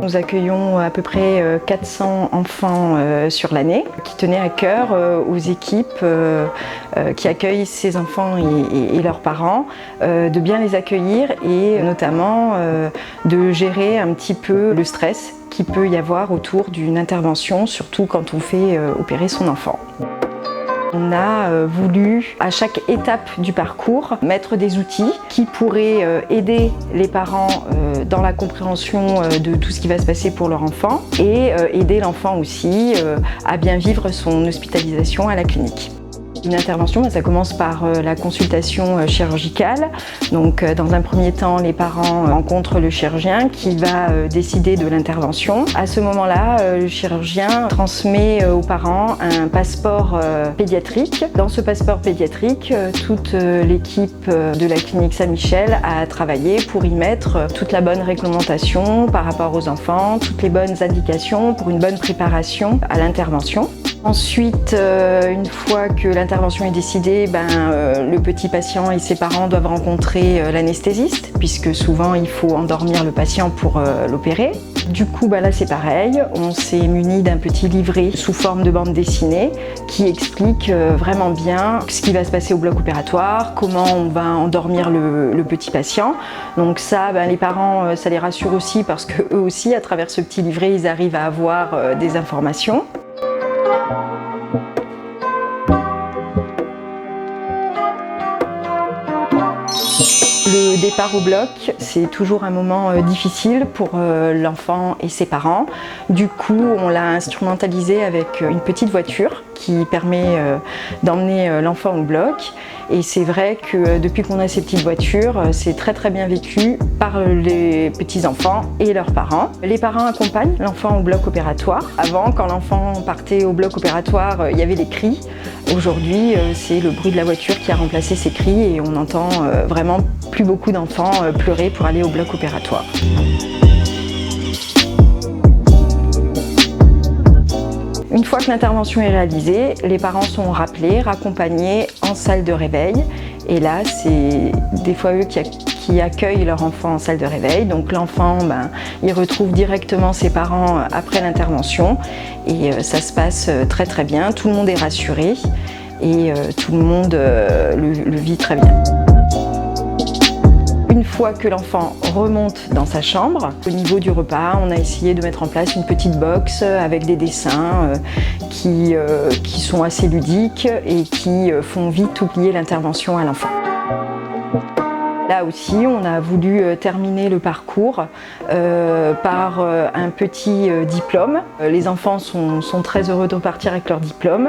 Nous accueillons à peu près 400 enfants sur l'année qui tenaient à cœur aux équipes qui accueillent ces enfants et leurs parents de bien les accueillir et notamment de gérer un petit peu le stress qu'il peut y avoir autour d'une intervention, surtout quand on fait opérer son enfant. On a voulu, à chaque étape du parcours, mettre des outils qui pourraient aider les parents dans la compréhension de tout ce qui va se passer pour leur enfant et aider l'enfant aussi à bien vivre son hospitalisation à la clinique. Une intervention, ça commence par la consultation chirurgicale. Donc, dans un premier temps, les parents rencontrent le chirurgien qui va décider de l'intervention. À ce moment-là, le chirurgien transmet aux parents un passeport pédiatrique. Dans ce passeport pédiatrique, toute l'équipe de la clinique Saint-Michel a travaillé pour y mettre toute la bonne réglementation par rapport aux enfants, toutes les bonnes indications pour une bonne préparation à l'intervention. Ensuite, une fois que l'intervention est décidée, le petit patient et ses parents doivent rencontrer l'anesthésiste, puisque souvent il faut endormir le patient pour l'opérer. Du coup, là c'est pareil, on s'est muni d'un petit livret sous forme de bande dessinée qui explique vraiment bien ce qui va se passer au bloc opératoire, comment on va endormir le petit patient. Donc ça, les parents, ça les rassure aussi parce qu'eux aussi, à travers ce petit livret, ils arrivent à avoir des informations. Le départ au bloc, c'est toujours un moment difficile pour l'enfant et ses parents. Du coup, on l'a instrumentalisé avec une petite voiture qui permet d'emmener l'enfant au bloc. Et c'est vrai que depuis qu'on a ces petites voitures, c'est très très bien vécu par les petits-enfants et leurs parents. Les parents accompagnent l'enfant au bloc opératoire. Avant, quand l'enfant partait au bloc opératoire, il y avait les cris. Aujourd'hui, c'est le bruit de la voiture qui a remplacé ces cris et on n'entend vraiment plus beaucoup d'enfants pleurer pour aller au bloc opératoire. Une fois que l'intervention est réalisée, les parents sont rappelés, raccompagnés en salle de réveil. Et là, c'est des fois eux qui accueillent leur enfant en salle de réveil. Donc l'enfant, il retrouve directement ses parents après l'intervention. Et ça se passe très très bien. Tout le monde est rassuré et tout le monde le vit très bien. Une fois que l'enfant remonte dans sa chambre, au niveau du repas, on a essayé de mettre en place une petite box avec des dessins qui sont assez ludiques et qui font vite oublier l'intervention à l'enfant. Là aussi, on a voulu terminer le parcours par un petit diplôme. Les enfants sont très heureux de repartir avec leur diplôme.